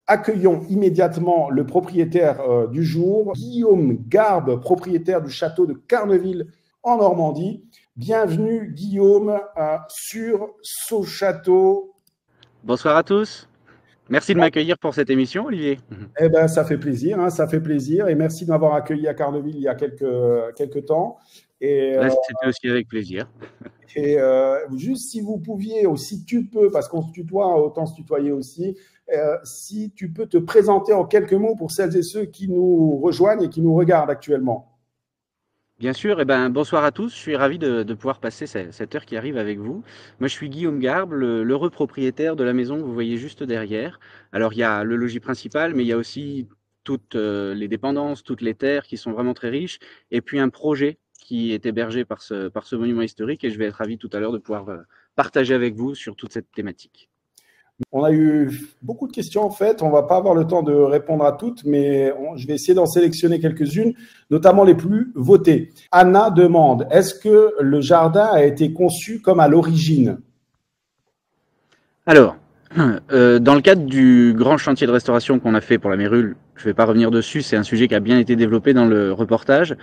accueillons immédiatement le propriétaire du jour, Guillaume Garbe, propriétaire du château de Carneville en Normandie. Bienvenue Guillaume sur Sochâteau. Bonsoir à tous. Merci de m'accueillir pour cette émission, Olivier. Eh ben, ça fait plaisir, hein, ça fait plaisir. Et merci de m'avoir accueilli à Carneville il y a quelques temps. Et, là, c'était aussi avec plaisir. Et juste si vous pouviez, ou si tu peux, parce qu'on se tutoie, autant se tutoyer aussi, si tu peux te présenter en quelques mots pour celles et ceux qui nous rejoignent et qui nous regardent actuellement. Bien sûr, bonsoir à tous. Je suis ravi de pouvoir passer cette heure qui arrive avec vous. Moi, je suis Guillaume Garbe, l'heureux propriétaire de la maison que vous voyez juste derrière. Alors, il y a le logis principal, mais il y a aussi toutes les dépendances, toutes les terres qui sont vraiment très riches, et puis un projet qui est hébergé par ce monument historique, et je vais être ravi tout à l'heure de pouvoir partager avec vous sur toute cette thématique. On a eu beaucoup de questions en fait, on ne va pas avoir le temps de répondre à toutes, mais je vais essayer d'en sélectionner quelques-unes, notamment les plus votées. Anna demande, est-ce que le jardin a été conçu comme à l'origine? Alors, dans le cadre du grand chantier de restauration qu'on a fait pour la Mérule, je ne vais pas revenir dessus, c'est un sujet qui a bien été développé dans le reportage.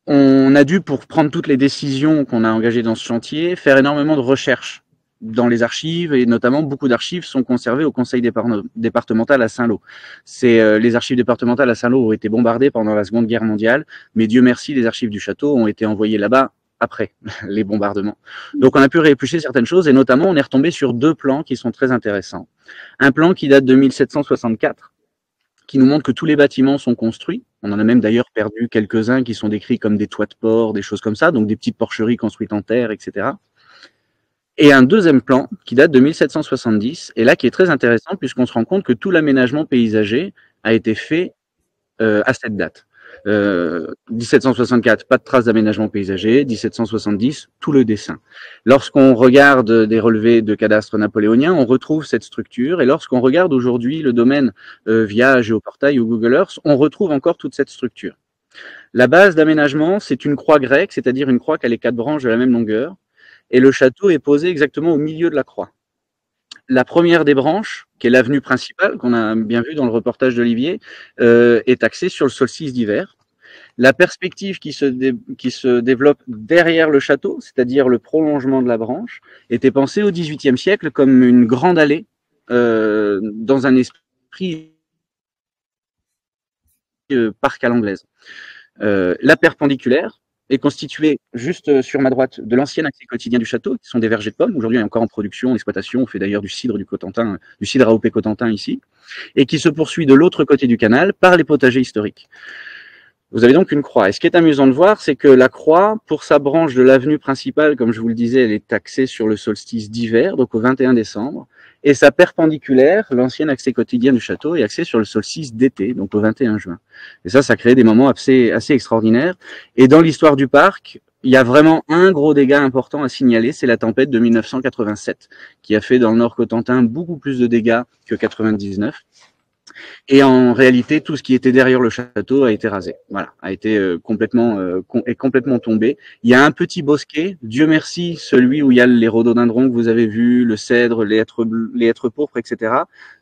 On a dû, pour prendre toutes les décisions qu'on a engagées dans ce chantier, faire énormément de recherches dans les archives, et notamment beaucoup d'archives sont conservées au conseil départemental à Saint-Lô. Les archives départementales à Saint-Lô ont été bombardées pendant la Seconde Guerre mondiale, mais Dieu merci, les archives du château ont été envoyées là-bas après les bombardements. Donc on a pu rééplucher certaines choses, et notamment on est retombé sur deux plans qui sont très intéressants. Un plan qui date de 1764, qui nous montre que tous les bâtiments sont construits. On en a même d'ailleurs perdu quelques-uns qui sont décrits comme des toits de port, des choses comme ça, donc des petites porcheries construites en terre, etc. Et un deuxième plan qui date de 1770, et là qui est très intéressant puisqu'on se rend compte que tout l'aménagement paysager a été fait à cette date. 1764, pas de traces d'aménagement paysager. 1770, tout le dessin. Lorsqu'on regarde des relevés de cadastre napoléonien, on retrouve cette structure. Et lorsqu'on regarde aujourd'hui le domaine via Géoportail ou Google Earth, on retrouve encore toute cette structure. La base d'aménagement, c'est une croix grecque, c'est-à-dire une croix qui a les 4 branches de la même longueur. Et le château est posé exactement au milieu de la croix. La première des branches, qui est l'avenue principale, qu'on a bien vu dans le reportage d'Olivier, est axée sur le solstice d'hiver. La perspective qui se développe derrière le château, c'est-à-dire le prolongement de la branche, était pensée au XVIIIe siècle comme une grande allée dans un esprit parc à l'anglaise. La perpendiculaire est constituée juste sur ma droite de l'ancien accès quotidien du château, qui sont des vergers de pommes. Aujourd'hui, il est encore en production, en exploitation. On fait d'ailleurs du cidre du Cotentin, du cidre AOP Cotentin ici, et qui se poursuit de l'autre côté du canal par les potagers historiques. Vous avez donc une croix. Et ce qui est amusant de voir, c'est que la croix, pour sa branche de l'avenue principale, comme je vous le disais, elle est axée sur le solstice d'hiver, donc au 21 décembre. Et sa perpendiculaire, l'ancien accès quotidien du château, est axée sur le solstice d'été, donc au 21 juin. Et ça crée des moments assez extraordinaires. Et dans l'histoire du parc, il y a vraiment un gros dégât important à signaler, c'est la tempête de 1987, qui a fait dans le Nord Cotentin beaucoup plus de dégâts que 99. Et en réalité, tout ce qui était derrière le château a été rasé. Voilà, a été complètement tombé. Il y a un petit bosquet, Dieu merci, celui où il y a les rhododendrons que vous avez vus, le cèdre, les hêtres pourpres, etc.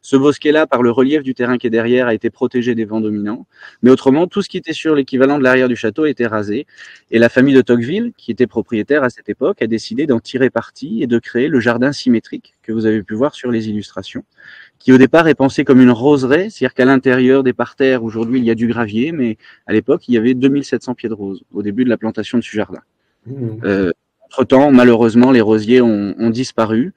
Ce bosquet-là, par le relief du terrain qui est derrière, a été protégé des vents dominants. Mais autrement, tout ce qui était sur l'équivalent de l'arrière du château a été rasé. Et la famille de Tocqueville, qui était propriétaire à cette époque, a décidé d'en tirer parti et de créer le jardin symétrique que vous avez pu voir sur les illustrations, qui au départ est pensé comme une roseraie, c'est-à-dire qu'à l'intérieur des parterres, aujourd'hui il y a du gravier, mais à l'époque il y avait 2700 pieds de roses au début de la plantation de ce jardin. Entre-temps, malheureusement, les rosiers ont disparu,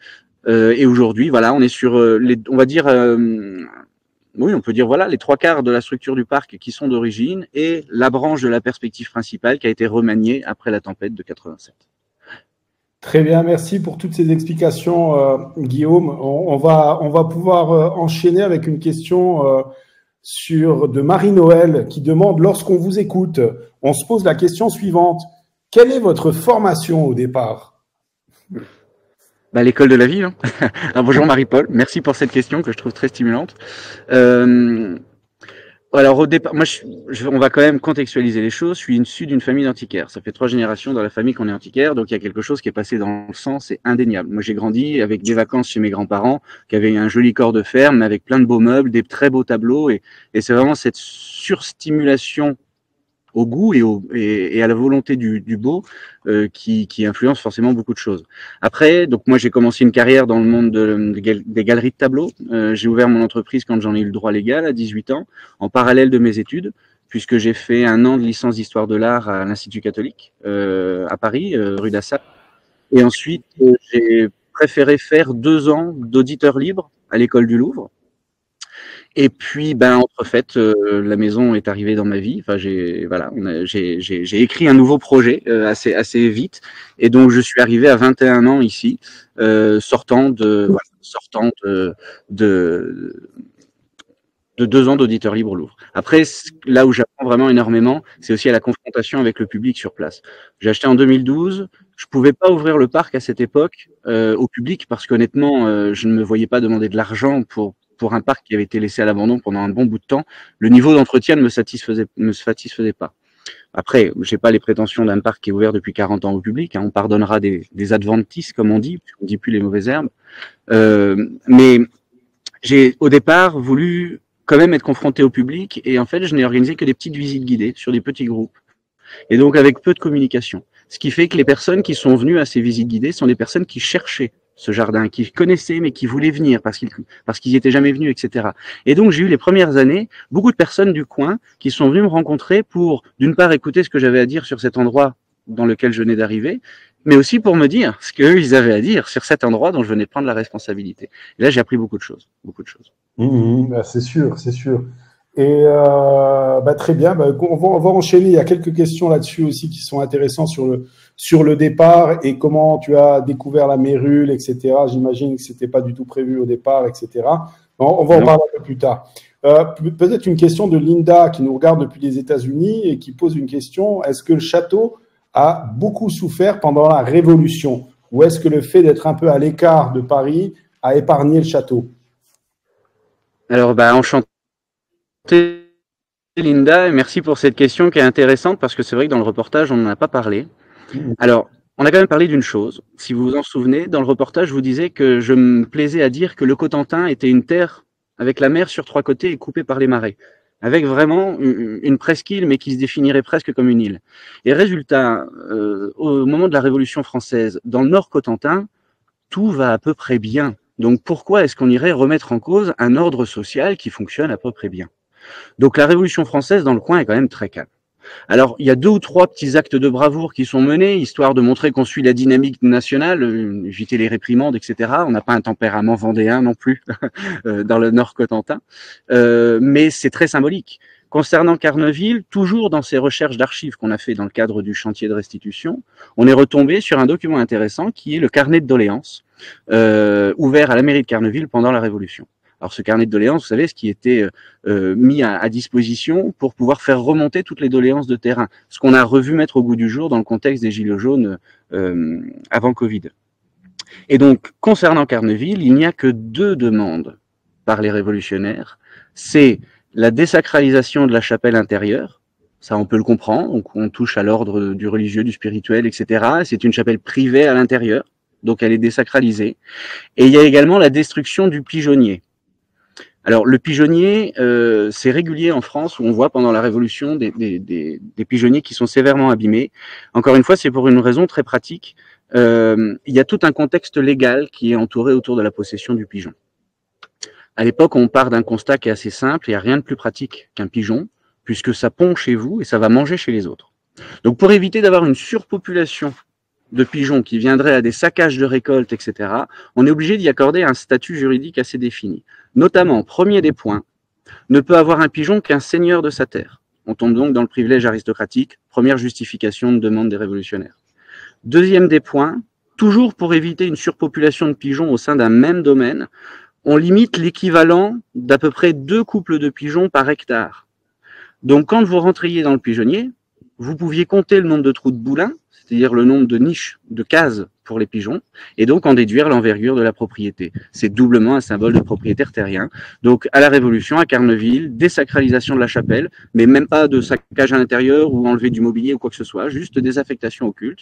et aujourd'hui, voilà, on est sur on va dire, oui, on peut dire voilà, les 3/4 de la structure du parc qui sont d'origine, et la branche de la perspective principale qui a été remaniée après la tempête de 87. Très bien, merci pour toutes ces explications, Guillaume. On va pouvoir enchaîner avec une question de Marie-Noël qui demande, lorsqu'on vous écoute, on se pose la question suivante. Quelle est votre formation au départ? L'école de la ville. Hein. Alors, bonjour Marie-Paul, merci pour cette question que je trouve très stimulante. Alors au départ, moi, on va quand même contextualiser les choses. Je suis issu d'une famille d'antiquaires. Ça fait 3 générations dans la famille qu'on est antiquaire, donc il y a quelque chose qui est passé dans le sang, c'est indéniable. Moi, j'ai grandi avec des vacances chez mes grands-parents, qui avaient un joli corps de ferme, avec plein de beaux meubles, des très beaux tableaux, et c'est vraiment cette surstimulation au goût et à la volonté du beau qui influence forcément beaucoup de choses. Après, donc moi j'ai commencé une carrière dans le monde des galeries de tableaux. J'ai ouvert mon entreprise quand j'en ai eu le droit légal à 18 ans, en parallèle de mes études, puisque j'ai fait 1 an de licence d'histoire de l'art à l'Institut catholique à Paris, rue d'Assas. Et ensuite, j'ai préféré faire 2 ans d'auditeur libre à l'école du Louvre. Et puis, ben, entre fait, la maison est arrivée dans ma vie. Enfin, j'ai écrit un nouveau projet assez vite, et donc je suis arrivé à 21 ans ici, sortant de, de 2 ans d'auditeur libre au Louvre. Après, là où j'apprends vraiment énormément, c'est aussi à la confrontation avec le public sur place. J'ai acheté en 2012. Je pouvais pas ouvrir le parc à cette époque au public parce qu'honnêtement, je ne me voyais pas demander de l'argent pour un parc qui avait été laissé à l'abandon pendant un bon bout de temps. Le niveau d'entretien ne me satisfaisait pas. Après, j'ai pas les prétentions d'un parc qui est ouvert depuis 40 ans au public. Hein. On pardonnera des adventices, comme on dit plus les mauvaises herbes. Mais j'ai au départ voulu quand même être confronté au public, et en fait, je n'ai organisé que des petites visites guidées sur des petits groupes, et donc avec peu de communication. Ce qui fait que les personnes qui sont venues à ces visites guidées sont des personnes qui cherchaient ce jardin, qui connaissaient mais qui voulaient venir parce qu'ils n'y étaient jamais venus, etc. Et donc j'ai eu les premières années beaucoup de personnes du coin qui sont venues me rencontrer pour, d'une part, écouter ce que j'avais à dire sur cet endroit dans lequel je venais d'arriver, mais aussi pour me dire ce qu'eux, ils avaient à dire sur cet endroit dont je venais de prendre la responsabilité. Et là, j'ai appris beaucoup de choses, beaucoup de choses. C'est sûr, c'est sûr. Et très bien, on va enchaîner. Il y a quelques questions là-dessus aussi qui sont intéressantes sur le départ et comment tu as découvert la mérule, etc. J'imagine que c'était pas du tout prévu au départ, etc. On va en parler un peu plus tard. Peut-être une question de Linda qui nous regarde depuis les États-Unis et qui pose une question. Est-ce que le château a beaucoup souffert pendant la Révolution, ou est-ce que le fait d'être un peu à l'écart de Paris a épargné le château? Alors, enchanté, Linda, et merci pour cette question qui est intéressante parce que c'est vrai que dans le reportage, on n'en a pas parlé. Alors, on a quand même parlé d'une chose. Si vous vous en souvenez, dans le reportage, je vous disais que je me plaisais à dire que le Cotentin était une terre avec la mer sur 3 côtés et coupée par les marais, avec vraiment une presqu'île, mais qui se définirait presque comme une île. Et résultat, au moment de la Révolution française, dans le Nord Cotentin, tout va à peu près bien. Donc pourquoi est-ce qu'on irait remettre en cause un ordre social qui fonctionne à peu près bien? Donc la Révolution française dans le coin est quand même très calme. Alors, il y a 2 ou 3 petits actes de bravoure qui sont menés, histoire de montrer qu'on suit la dynamique nationale, éviter les réprimandes, etc. On n'a pas un tempérament vendéen non plus dans le Nord Cotentin, mais c'est très symbolique. Concernant Carneville, toujours dans ces recherches d'archives qu'on a fait dans le cadre du chantier de restitution, on est retombé sur un document intéressant qui est le carnet de doléances, ouvert à la mairie de Carneville pendant la Révolution. Alors ce carnet de doléances, vous savez, ce qui était mis à disposition pour pouvoir faire remonter toutes les doléances de terrain, ce qu'on a revu mettre au goût du jour dans le contexte des Gilets jaunes avant Covid. Et donc, concernant Carneville, il n'y a que 2 demandes par les révolutionnaires. C'est la désacralisation de la chapelle intérieure, ça on peut le comprendre, donc on touche à l'ordre du religieux, du spirituel, etc. C'est une chapelle privée à l'intérieur, donc elle est désacralisée. Et il y a également la destruction du pigeonnier. Alors le pigeonnier, c'est régulier en France où on voit pendant la Révolution des pigeonniers qui sont sévèrement abîmés. Encore une fois, c'est pour une raison très pratique. Il y a tout un contexte légal qui est entouré autour de la possession du pigeon. À l'époque, on part d'un constat qui est assez simple, il n'y a rien de plus pratique qu'un pigeon, puisque ça pond chez vous et ça va manger chez les autres. Donc pour éviter d'avoir une surpopulation de pigeons qui viendraient à des saccages de récoltes, etc., on est obligé d'y accorder un statut juridique assez défini. Notamment, premier des points, ne peut avoir un pigeon qu'un seigneur de sa terre. On tombe donc dans le privilège aristocratique, première justification de demande des révolutionnaires. Deuxième des points, toujours pour éviter une surpopulation de pigeons au sein d'un même domaine, on limite l'équivalent d'à peu près 2 couples de pigeons par hectare. Donc quand vous rentriez dans le pigeonnier, vous pouviez compter le nombre de trous de boulins, c'est-à-dire le nombre de niches, de cases pour les pigeons, et donc en déduire l'envergure de la propriété. C'est doublement un symbole de propriétaire terrien. Donc à la Révolution, à Carneville, désacralisation de la chapelle, mais même pas de saccage à l'intérieur ou enlever du mobilier ou quoi que ce soit, juste désaffectation au culte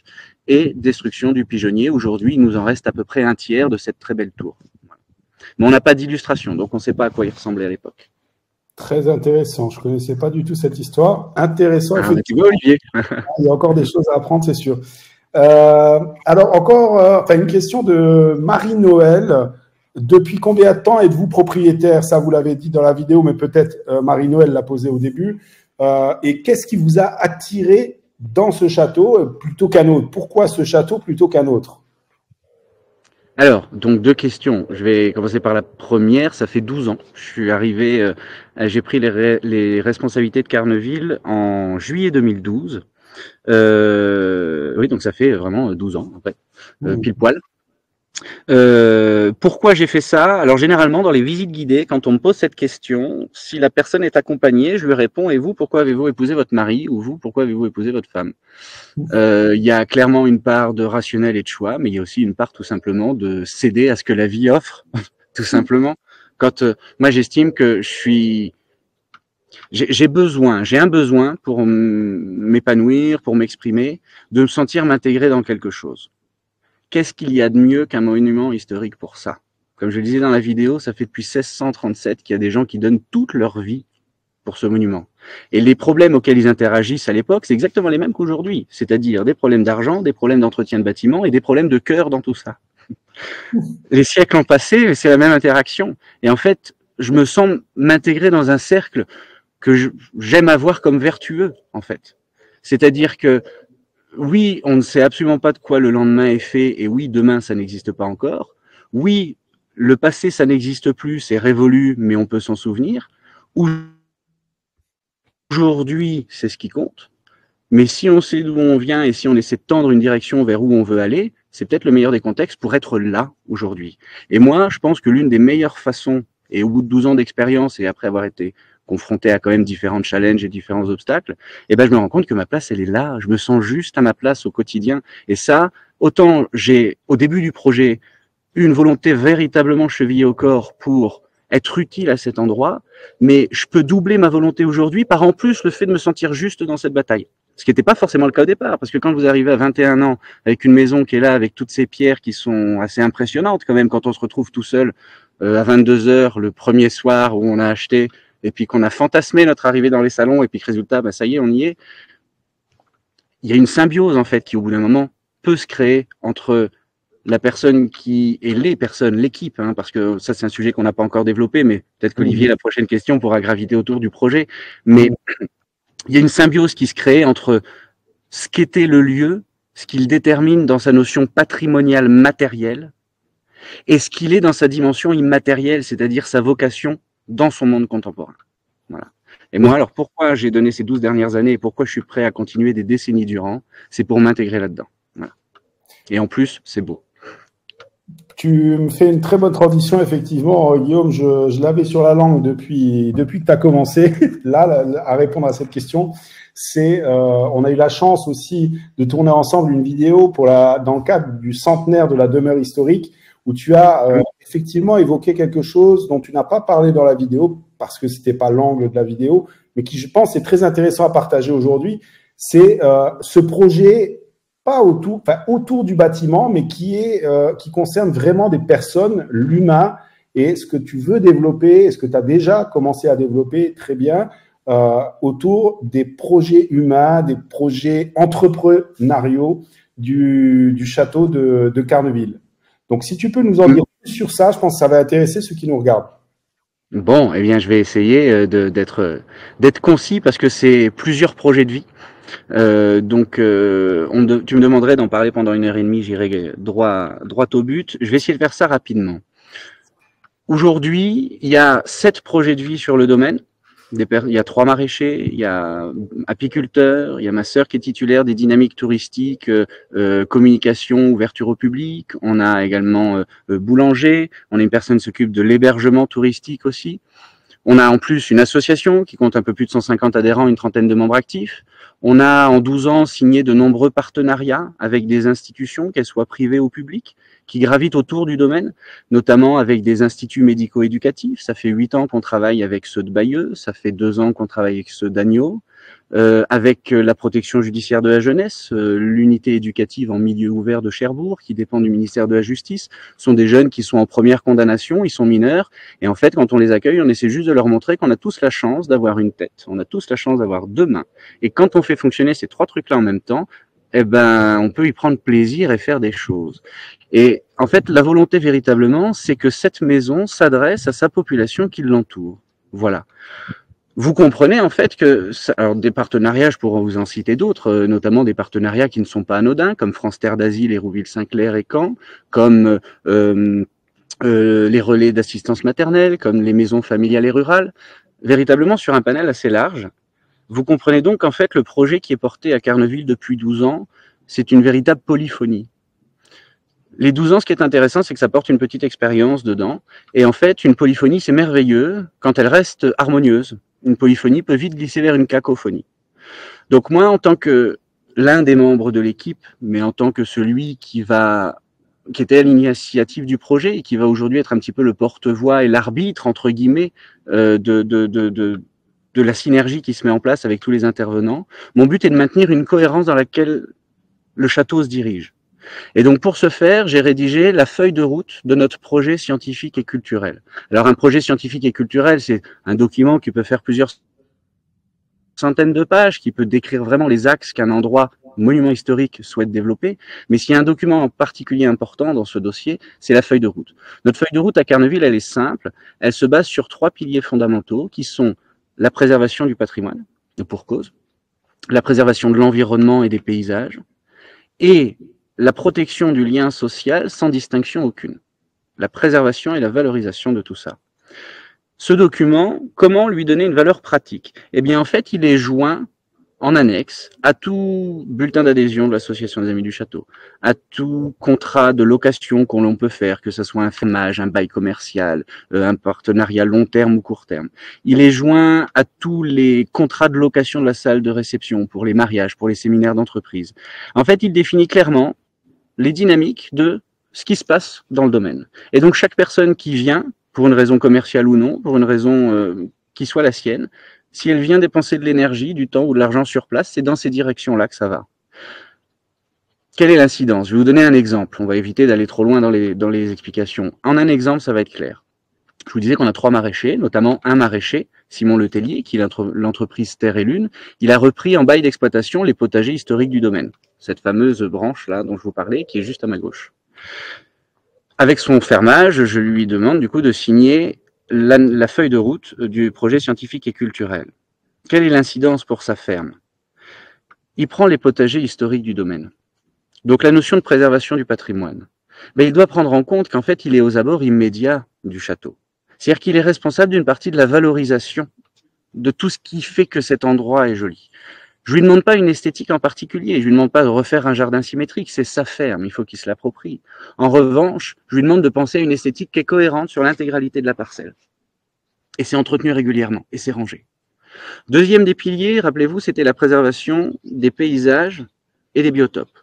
et destruction du pigeonnier. Aujourd'hui, il nous en reste à peu près un tiers de cette très belle tour. Mais on n'a pas d'illustration, donc on ne sait pas à quoi il ressemblait à l'époque. Très intéressant. Je ne connaissais pas du tout cette histoire. Intéressant. Ah, tu vois, Olivier. Il y a encore des choses à apprendre, c'est sûr. Alors, encore une question de Marie-Noël. Depuis combien de temps êtes-vous propriétaire? Ça, vous l'avez dit dans la vidéo, mais peut-être Marie-Noël l'a posé au début. Et qu'est-ce qui vous a attiré dans ce château plutôt qu'un autre? Pourquoi ce château plutôt qu'un autre? Alors, donc deux questions. Je vais commencer par la première. Ça fait 12 ans. Je suis arrivé, j'ai pris les responsabilités de Carneville en juillet 2012. Oui, donc ça fait vraiment 12 ans, après, pile poil. Pourquoi j'ai fait ça? Alors généralement dans les visites guidées, quand on me pose cette question, si la personne est accompagnée, je lui réponds: et vous, pourquoi avez-vous épousé votre mari? Ou vous, pourquoi avez-vous épousé votre femme? Il y a clairement une part de rationnel et de choix, mais il y a aussi une part tout simplement de céder à ce que la vie offre, tout simplement. Quand moi j'estime que j'ai un besoin pour m'épanouir, pour m'exprimer, de me sentir m'intégrer dans quelque chose. Qu'est-ce qu'il y a de mieux qu'un monument historique pour ça? Comme je le disais dans la vidéo, ça fait depuis 1637 qu'il y a des gens qui donnent toute leur vie pour ce monument. Et les problèmes auxquels ils interagissent à l'époque, c'est exactement les mêmes qu'aujourd'hui. C'est-à-dire des problèmes d'argent, des problèmes d'entretien de bâtiments et des problèmes de cœur dans tout ça. Les siècles ont passé, c'est la même interaction. Et en fait, je me sens m'intégrer dans un cercle que j'aime avoir comme vertueux, en fait. C'est-à-dire que oui, on ne sait absolument pas de quoi le lendemain est fait, et oui, demain, ça n'existe pas encore. Oui, le passé, ça n'existe plus, c'est révolu, mais on peut s'en souvenir. Aujourd'hui, c'est ce qui compte. Mais si on sait d'où on vient et si on essaie de tendre une direction vers où on veut aller, c'est peut-être le meilleur des contextes pour être là aujourd'hui. Et moi, je pense que l'une des meilleures façons, et au bout de 12 ans d'expérience et après avoir été confronté à quand même différents challenges et différents obstacles, je me rends compte que ma place, elle est là. Je me sens juste à ma place au quotidien. Et ça, autant j'ai, au début du projet, eu une volonté véritablement chevillée au corps pour être utile à cet endroit, mais je peux doubler ma volonté aujourd'hui par en plus le fait de me sentir juste dans cette bataille. Ce qui n'était pas forcément le cas au départ, parce que quand vous arrivez à 21 ans avec une maison qui est là, avec toutes ces pierres qui sont assez impressionnantes quand même, quand on se retrouve tout seul à 22 heures le premier soir où on a acheté, et puis qu'on a fantasmé notre arrivée dans les salons, et puis que résultat, ça y est, on y est. Il y a une symbiose en fait qui au bout d'un moment peut se créer entre la personne qui et les personnes, l'équipe, parce que ça c'est un sujet qu'on n'a pas encore développé, mais peut-être qu'Olivier, la prochaine question pourra graviter autour du projet. Mais il y a une symbiose qui se crée entre ce qu'était le lieu, ce qu'il détermine dans sa notion patrimoniale matérielle, et ce qu'il est dans sa dimension immatérielle, c'est-à-dire sa vocation dans son monde contemporain. Voilà. Et moi, alors pourquoi j'ai donné ces 12 dernières années et pourquoi je suis prêt à continuer des décennies durant, c'est pour m'intégrer là-dedans. Voilà. Et en plus, c'est beau. Tu me fais une très bonne transition, effectivement, Guillaume. Je l'avais sur la langue depuis que tu as commencé là à répondre à cette question. On a eu la chance aussi de tourner ensemble une vidéo dans le cadre du centenaire de la demeure historique, où tu as effectivement évoqué quelque chose dont tu n'as pas parlé dans la vidéo parce que c'était pas l'angle de la vidéo, mais qui, je pense, est très intéressant à partager aujourd'hui. C'est ce projet pas autour du bâtiment, mais qui concerne vraiment des personnes, l'humain, et ce que tu veux développer, et ce que tu as déjà commencé à développer très bien autour des projets humains, des projets entrepreneuriaux du château de Carneville. Donc, si tu peux nous en dire plus sur ça, je pense que ça va intéresser ceux qui nous regardent. Bon, eh bien, je vais essayer d'être concis parce que c'est plusieurs projets de vie. Tu me demanderais d'en parler pendant 1h30, j'irai droit au but. Je vais essayer de faire ça rapidement. Aujourd'hui, il y a 7 projets de vie sur le domaine. Il y a 3 maraîchers, il y a apiculteurs, il y a ma sœur qui est titulaire des dynamiques touristiques, communication, ouverture au public. On a également boulanger, on a une personne qui s'occupe de l'hébergement touristique aussi. On a en plus une association qui compte un peu plus de 150 adhérents, une trentaine de membres actifs. On a en 12 ans signé de nombreux partenariats avec des institutions, qu'elles soient privées ou publiques, qui gravitent autour du domaine, notamment avec des instituts médico-éducatifs. Ça fait 8 ans qu'on travaille avec ceux de Bayeux, ça fait 2 ans qu'on travaille avec ceux d'Agneaux, avec la protection judiciaire de la jeunesse, l'unité éducative en milieu ouvert de Cherbourg, qui dépend du ministère de la Justice. Ce sont des jeunes qui sont en première condamnation, ils sont mineurs, et en fait, quand on les accueille, on essaie juste de leur montrer qu'on a tous la chance d'avoir une tête, on a tous la chance d'avoir 2 mains. Et quand on fait fonctionner ces 3 trucs-là en même temps, eh ben, on peut y prendre plaisir et faire des choses. Et en fait, la volonté véritablement, c'est que cette maison s'adresse à sa population qui l'entoure. Voilà. Vous comprenez en fait que, alors des partenariats, je pourrais vous en citer d'autres, notamment des partenariats qui ne sont pas anodins, comme France Terre d'Asile, Hérouville-Saint-Clair et Caen, comme les relais d'assistance maternelle, comme les maisons familiales et rurales, véritablement sur un panel assez large. Vous comprenez donc qu'en fait, le projet qui est porté à Carneville depuis 12 ans, c'est une véritable polyphonie. Les 12 ans, ce qui est intéressant, c'est que ça porte une petite expérience dedans. Et en fait, une polyphonie, c'est merveilleux quand elle reste harmonieuse. Une polyphonie peut vite glisser vers une cacophonie. Donc moi, en tant que l'un des membres de l'équipe, mais en tant que celui qui était à l'initiative du projet et qui va aujourd'hui être un petit peu le porte-voix et l'arbitre, entre guillemets, de la synergie qui se met en place avec tous les intervenants, mon but est de maintenir une cohérence dans laquelle le château se dirige. Et donc pour ce faire, j'ai rédigé la feuille de route de notre projet scientifique et culturel. Alors un projet scientifique et culturel, c'est un document qui peut faire plusieurs centaines de pages, qui peut décrire vraiment les axes qu'un endroit, monument historique, souhaite développer. Mais s'il y a un document en particulier important dans ce dossier, c'est la feuille de route. Notre feuille de route à Carneville, elle est simple. Elle se base sur 3 piliers fondamentaux qui sont la préservation du patrimoine, pour cause, la préservation de l'environnement et des paysages, et la protection du lien social sans distinction aucune. La préservation et la valorisation de tout ça. Ce document, comment lui donner une valeur pratique? Eh bien, en fait, il est joint en annexe à tout bulletin d'adhésion de l'Association des Amis du Château, à tout contrat de location qu'on peut faire, que ce soit un fermage, un bail commercial, un partenariat long terme ou court terme. Il est joint à tous les contrats de location de la salle de réception pour les mariages, pour les séminaires d'entreprise. En fait, il définit clairement les dynamiques de ce qui se passe dans le domaine. Et donc, chaque personne qui vient, pour une raison commerciale ou non, pour une raison qui soit la sienne, si elle vient dépenser de l'énergie, du temps ou de l'argent sur place, c'est dans ces directions-là que ça va. Quelle est l'incidence? Je vais vous donner un exemple. On va éviter d'aller trop loin dans les explications. En un exemple, ça va être clair. Je vous disais qu'on a 3 maraîchers, notamment un maraîcher, Simon Letellier, qui est l'entreprise Terre et Lune. Il a repris en bail d'exploitation les potagers historiques du domaine. Cette fameuse branche-là dont je vous parlais, qui est juste à ma gauche. Avec son fermage, je lui demande du coup de signer la feuille de route du projet scientifique et culturel. Quelle est l'incidence pour sa ferme? Il prend les potagers historiques du domaine. Donc la notion de préservation du patrimoine. Mais il doit prendre en compte qu'en fait, il est aux abords immédiats du château. C'est-à-dire qu'il est responsable d'une partie de la valorisation de tout ce qui fait que cet endroit est joli. Je lui demande pas une esthétique en particulier, je lui demande pas de refaire un jardin symétrique, c'est sa ferme, il faut qu'il se l'approprie. En revanche, je lui demande de penser à une esthétique qui est cohérente sur l'intégralité de la parcelle. Et c'est entretenu régulièrement, et c'est rangé. Deuxième des piliers, rappelez-vous, c'était la préservation des paysages et des biotopes.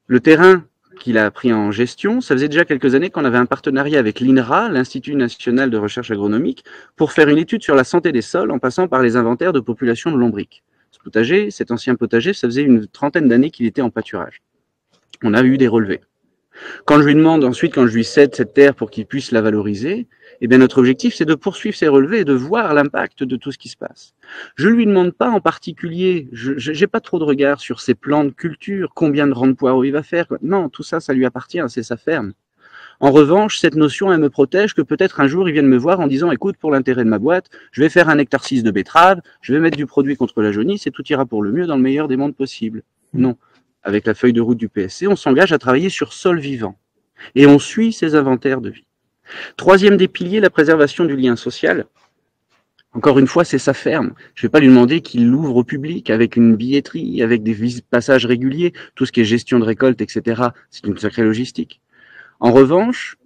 Le terrain qu'il a pris en gestion, ça faisait déjà quelques années qu'on avait un partenariat avec l'INRA, l'Institut national de recherche agronomique, pour faire une étude sur la santé des sols en passant par les inventaires de population de lombriques. Ce potager, cet ancien potager, ça faisait une trentaine d'années qu'il était en pâturage. On a eu des relevés. Quand je lui demande ensuite, quand je lui cède cette terre pour qu'il puisse la valoriser, eh bien notre objectif, c'est de poursuivre ces relevés et de voir l'impact de tout ce qui se passe. Je lui demande pas en particulier, j'ai pas trop de regard sur ses plans de culture, combien de rangs de poireaux il va faire. Non, tout ça, ça lui appartient, c'est sa ferme. En revanche, cette notion, elle me protège que peut-être un jour, ils viennent me voir en disant, écoute, pour l'intérêt de ma boîte, je vais faire 1,6 hectare de betterave, je vais mettre du produit contre la jaunisse et tout ira pour le mieux dans le meilleur des mondes possibles. Non. Avec la feuille de route du PSC, on s'engage à travailler sur sol vivant. Et on suit ces inventaires de vie. Troisième des piliers, la préservation du lien social. Encore une fois, c'est sa ferme. Je ne vais pas lui demander qu'il l'ouvre au public avec une billetterie, avec des passages réguliers, tout ce qui est gestion de récolte, etc. C'est une sacrée logistique. En revanche,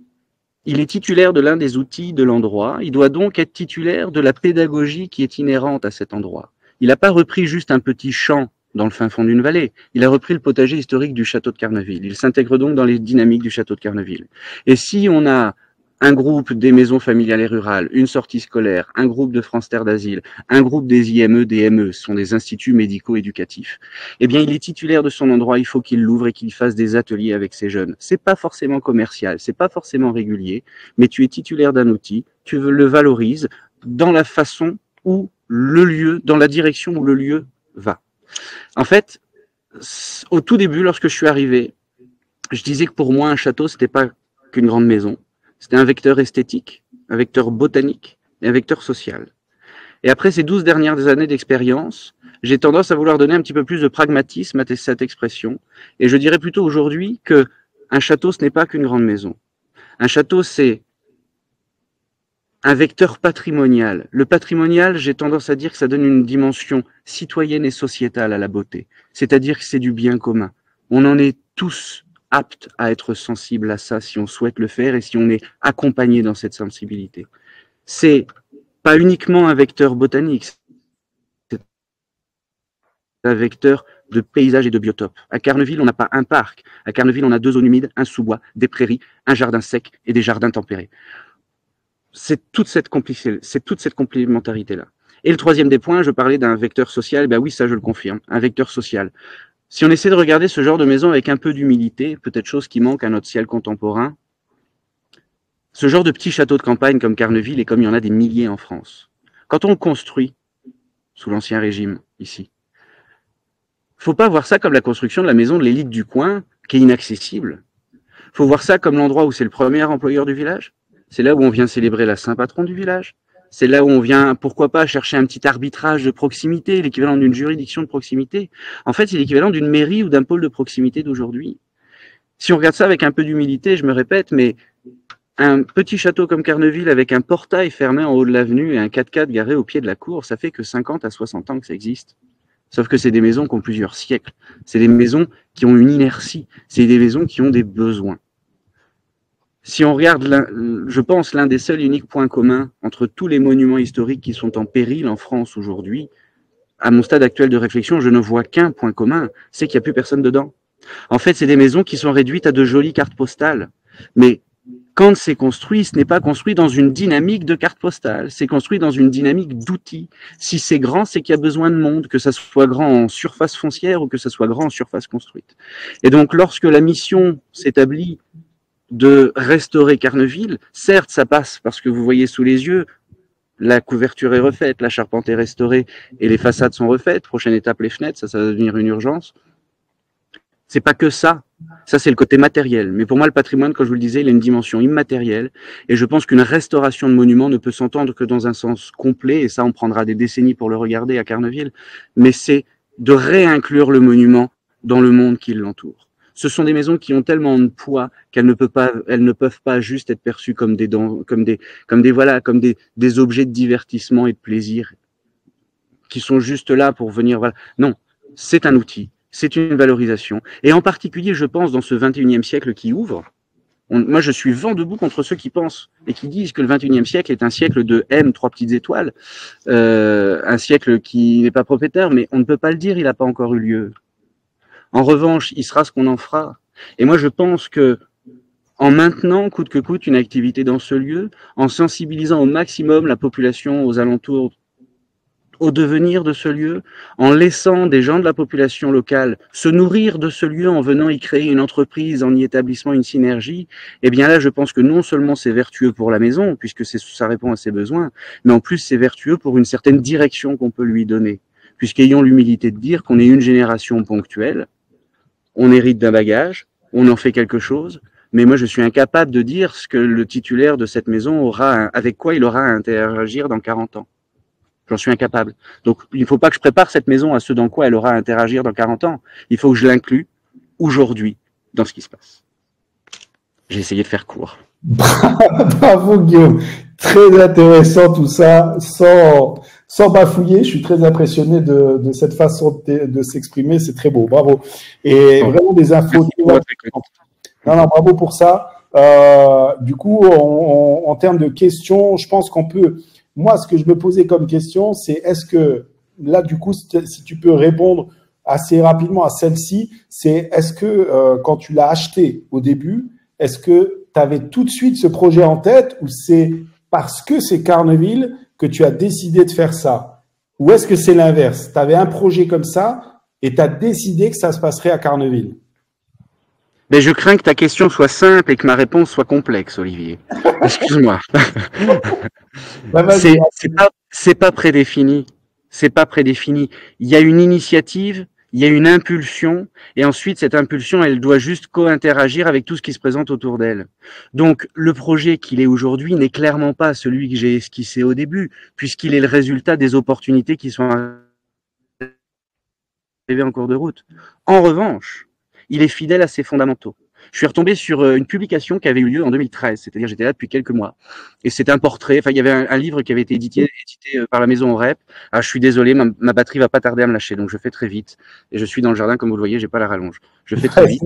Il est titulaire de l'un des outils de l'endroit, il doit donc être titulaire de la pédagogie qui est inhérente à cet endroit. Il n'a pas repris juste un petit champ dans le fin fond d'une vallée, il a repris le potager historique du château de Carneville. Il s'intègre donc dans les dynamiques du château de Carneville. Et si on a un groupe des maisons familiales et rurales, une sortie scolaire, un groupe de France Terre d'Asile, un groupe des IME, des ME, ce sont des instituts médico-éducatifs. Eh bien, il est titulaire de son endroit, il faut qu'il l'ouvre et qu'il fasse des ateliers avec ces jeunes. C'est pas forcément commercial, c'est pas forcément régulier, mais tu es titulaire d'un outil, tu le valorises dans la façon où le lieu, dans la direction où le lieu va. En fait, au tout début, lorsque je suis arrivé, je disais que pour moi, un château, c'était pas qu'une grande maison. C'était un vecteur esthétique, un vecteur botanique et un vecteur social. Et après ces 12 dernières années d'expérience, j'ai tendance à vouloir donner un petit peu plus de pragmatisme à cette expression. Et je dirais plutôt aujourd'hui que un château, ce n'est pas qu'une grande maison. Un château, c'est un vecteur patrimonial. Le patrimonial, j'ai tendance à dire que ça donne une dimension citoyenne et sociétale à la beauté. C'est-à-dire que c'est du bien commun. On en est tous apte à être sensible à ça si on souhaite le faire et si on est accompagné dans cette sensibilité. C'est pas uniquement un vecteur botanique, c'est un vecteur de paysage et de biotope. À Carneville, on n'a pas un parc. À Carneville, on a 2 zones humides, un sous-bois, des prairies, un jardin sec et des jardins tempérés. C'est toute cette complémentarité-là. Et le troisième des points, je parlais d'un vecteur social, ben oui, ça je le confirme, un vecteur social. Si on essaie de regarder ce genre de maison avec un peu d'humilité, peut-être chose qui manque à notre ciel contemporain, ce genre de petit château de campagne comme Carneville et comme il y en a des milliers en France, quand on le construit, sous l'Ancien Régime, ici, faut pas voir ça comme la construction de la maison de l'élite du coin, qui est inaccessible. Faut voir ça comme l'endroit où c'est le premier employeur du village. C'est là où on vient célébrer la Saint-Patron du village. C'est là où on vient, pourquoi pas, chercher un petit arbitrage de proximité, l'équivalent d'une juridiction de proximité. En fait, c'est l'équivalent d'une mairie ou d'un pôle de proximité d'aujourd'hui. Si on regarde ça avec un peu d'humilité, je me répète, mais un petit château comme Carneville avec un portail fermé en haut de l'avenue et un 4x4 garé au pied de la cour, ça fait que 50 à 60 ans que ça existe. Sauf que c'est des maisons qui ont plusieurs siècles. C'est des maisons qui ont une inertie. C'est des maisons qui ont des besoins. Si on regarde, je pense, l'un des seuls et uniques points communs entre tous les monuments historiques qui sont en péril en France aujourd'hui, à mon stade actuel de réflexion, je ne vois qu'un point commun, c'est qu'il n'y a plus personne dedans. En fait, c'est des maisons qui sont réduites à de jolies cartes postales. Mais quand c'est construit, ce n'est pas construit dans une dynamique de carte postale, c'est construit dans une dynamique d'outils. Si c'est grand, c'est qu'il y a besoin de monde, que ça soit grand en surface foncière ou que ça soit grand en surface construite. Et donc, lorsque la mission s'établit de restaurer Carneville, certes, ça passe parce que vous voyez sous les yeux, la couverture est refaite, la charpente est restaurée et les façades sont refaites. Prochaine étape, les fenêtres, ça va devenir une urgence. C'est pas que ça. Ça, c'est le côté matériel. Mais pour moi, le patrimoine, comme je vous le disais, il a une dimension immatérielle. Et je pense qu'une restauration de monuments ne peut s'entendre que dans un sens complet. Et ça, on prendra des décennies pour le regarder à Carneville. Mais c'est de réinclure le monument dans le monde qui l'entoure. Ce sont des maisons qui ont tellement de poids qu'elles ne peuvent pas juste être perçues comme des objets de divertissement et de plaisir qui sont juste là pour venir, voilà. Non, c'est un outil, c'est une valorisation. Et en particulier, je pense, dans ce 21e siècle qui ouvre, moi je suis vent debout contre ceux qui pensent et qui disent que le 21e siècle est un siècle de M, 3 petites étoiles, un siècle qui n'est pas propriétaire, mais on ne peut pas le dire, il n'a pas encore eu lieu. En revanche, il sera ce qu'on en fera. Et moi, je pense que en maintenant, coûte que coûte, une activité dans ce lieu, en sensibilisant au maximum la population aux alentours, au devenir de ce lieu, en laissant des gens de la population locale se nourrir de ce lieu, en venant y créer une entreprise, en y établissant une synergie, eh bien là, je pense que non seulement c'est vertueux pour la maison, puisque ça répond à ses besoins, mais en plus c'est vertueux pour une certaine direction qu'on peut lui donner. Puisqu'ayons l'humilité de dire qu'on est une génération ponctuelle, on hérite d'un bagage, on en fait quelque chose, mais moi je suis incapable de dire ce que le titulaire de cette maison avec quoi il aura à interagir dans 40 ans. J'en suis incapable. Donc il ne faut pas que je prépare cette maison à ce dans quoi elle aura à interagir dans 40 ans. Il faut que je l'inclue aujourd'hui dans ce qui se passe. J'ai essayé de faire court. Bravo Guillaume, très intéressant tout ça, sans bafouiller. Je suis très impressionné de cette façon de s'exprimer, c'est très beau, bravo. Et vraiment des infos. Non, bravo pour ça. Du coup, en termes de questions, je pense qu'on peut. Moi, ce que je me posais comme question, c'est est-ce que là, du coup, si tu peux répondre assez rapidement à celle-ci, c'est est-ce que quand tu l'as acheté au début, est-ce que tu avais tout de suite ce projet en tête ou c'est parce que c'est Carneville que tu as décidé de faire ça? Ou est-ce que c'est l'inverse? Tu avais un projet comme ça et tu as décidé que ça se passerait à Carneville? Mais je crains que ta question soit simple et que ma réponse soit complexe, Olivier. Excuse-moi. Ouais, vas-y. C'est pas prédéfini. C'est pas prédéfini. Il y a une initiative, il y a une impulsion, et ensuite cette impulsion, elle doit juste co-interagir avec tout ce qui se présente autour d'elle. Donc le projet qu'il est aujourd'hui n'est clairement pas celui que j'ai esquissé au début, puisqu'il est le résultat des opportunités qui sont arrivées en cours de route. En revanche, il est fidèle à ses fondamentaux. Je suis retombé sur une publication qui avait eu lieu en 2013, c'est-à-dire j'étais là depuis quelques mois. Et c'était un portrait, enfin il y avait un livre qui avait été édité par la maison Rep. Ah, je suis désolé, ma batterie va pas tarder à me lâcher, donc je fais très vite. Et je suis dans le jardin, comme vous le voyez, j'ai pas la rallonge. Je fais très vite.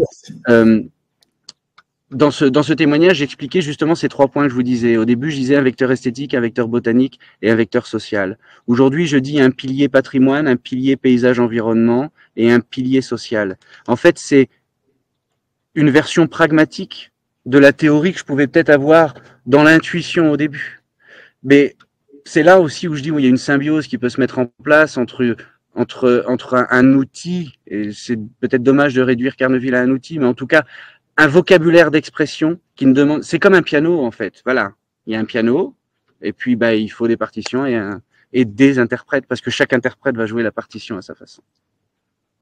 Dans ce témoignage, j'expliquais justement ces 3 points que je vous disais. Au début, je disais un vecteur esthétique, un vecteur botanique et un vecteur social. Aujourd'hui, je dis un pilier patrimoine, un pilier paysage-environnement et un pilier social. En fait, c'est une version pragmatique de la théorie que je pouvais peut-être avoir dans l'intuition au début. Mais c'est là aussi où je dis où il y a une symbiose qui peut se mettre en place entre un outil, et c'est peut-être dommage de réduire Carneville à un outil, mais en tout cas, un vocabulaire d'expression qui ne demande, c'est comme un piano en fait. Voilà, il y a un piano, et puis bah, il faut des partitions et des interprètes, parce que chaque interprète va jouer la partition à sa façon.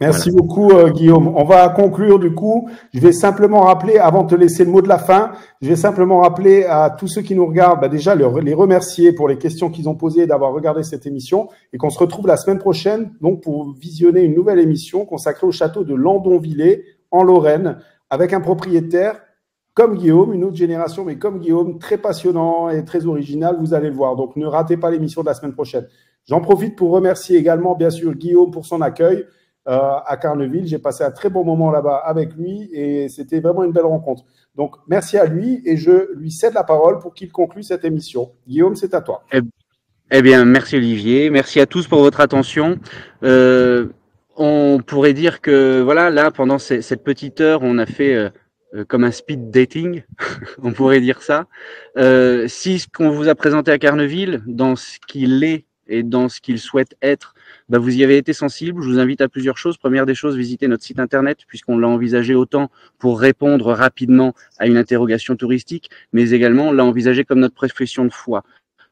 Merci beaucoup, Guillaume. On va conclure du coup. Je vais simplement rappeler, avant de te laisser le mot de la fin, je vais simplement rappeler à tous ceux qui nous regardent, bah déjà les remercier pour les questions qu'ils ont posées, d'avoir regardé cette émission, et qu'on se retrouve la semaine prochaine donc pour visionner une nouvelle émission consacrée au château de Landonvillers en Lorraine, avec un propriétaire comme Guillaume, une autre génération, mais comme Guillaume, très passionnant et très original, vous allez le voir. Donc ne ratez pas l'émission de la semaine prochaine. J'en profite pour remercier également, bien sûr, Guillaume pour son accueil à Carneville. J'ai passé un très bon moment là-bas avec lui et c'était vraiment une belle rencontre. Donc, merci à lui et je lui cède la parole pour qu'il conclue cette émission. Guillaume, c'est à toi. Eh bien, merci Olivier. Merci à tous pour votre attention. On pourrait dire que, voilà, là, pendant cette petite heure, on a fait comme un speed dating, on pourrait dire ça. Si ce qu'on vous a présenté à Carneville, dans ce qu'il est et dans ce qu'il souhaite être, bah, vous y avez été sensible. Je vous invite à plusieurs choses. Première des choses, visitez notre site internet, puisqu'on l'a envisagé autant pour répondre rapidement à une interrogation touristique, mais également on l'a envisagé comme notre profession de foi.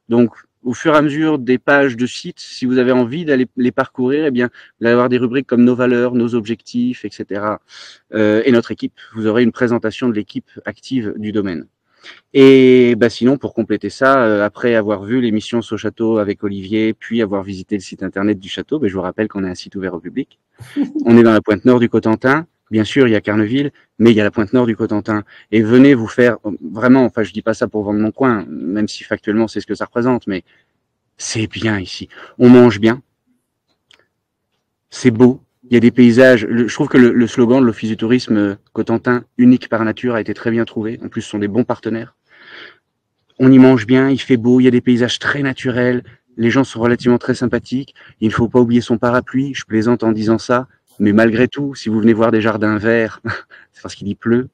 Donc, au fur et à mesure des pages de site, si vous avez envie d'aller les parcourir, eh bien, vous allez avoir des rubriques comme nos valeurs, nos objectifs, etc. Et notre équipe. Vous aurez une présentation de l'équipe active du domaine. Et bah, sinon, pour compléter ça, après avoir vu l'émission Au Château avec Olivier, puis avoir visité le site internet du château, bah, je vous rappelle qu'on est un site ouvert au public. On est dans la pointe nord du Cotentin. Bien sûr, il y a Carneville, mais il y a la pointe nord du Cotentin. Et venez vous faire vraiment, enfin, je dis pas ça pour vendre mon coin, même si factuellement c'est ce que ça représente, mais c'est bien ici. On mange bien. C'est beau. Il y a des paysages. Je trouve que le slogan de l'Office du tourisme Cotentin, unique par nature, a été très bien trouvé. En plus, ce sont des bons partenaires. On y mange bien, il fait beau, il y a des paysages très naturels. Les gens sont relativement très sympathiques. Il ne faut pas oublier son parapluie. Je plaisante en disant ça. Mais malgré tout, si vous venez voir des jardins verts, c'est parce qu'il y pleut.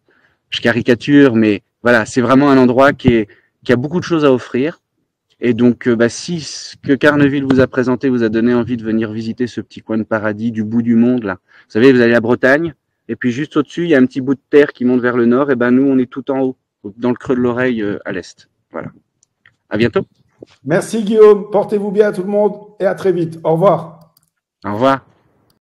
Je caricature, mais voilà, c'est vraiment un endroit qui a beaucoup de choses à offrir. Et donc, bah, si ce que Carneville vous a présenté vous a donné envie de venir visiter ce petit coin de paradis du bout du monde, là. Vous savez, vous allez à Bretagne, et puis juste au-dessus, il y a un petit bout de terre qui monte vers le nord, et ben nous, on est tout en haut, dans le creux de l'oreille, à l'est. Voilà. À bientôt. Merci Guillaume. Portez-vous bien tout le monde et à très vite. Au revoir. Au revoir.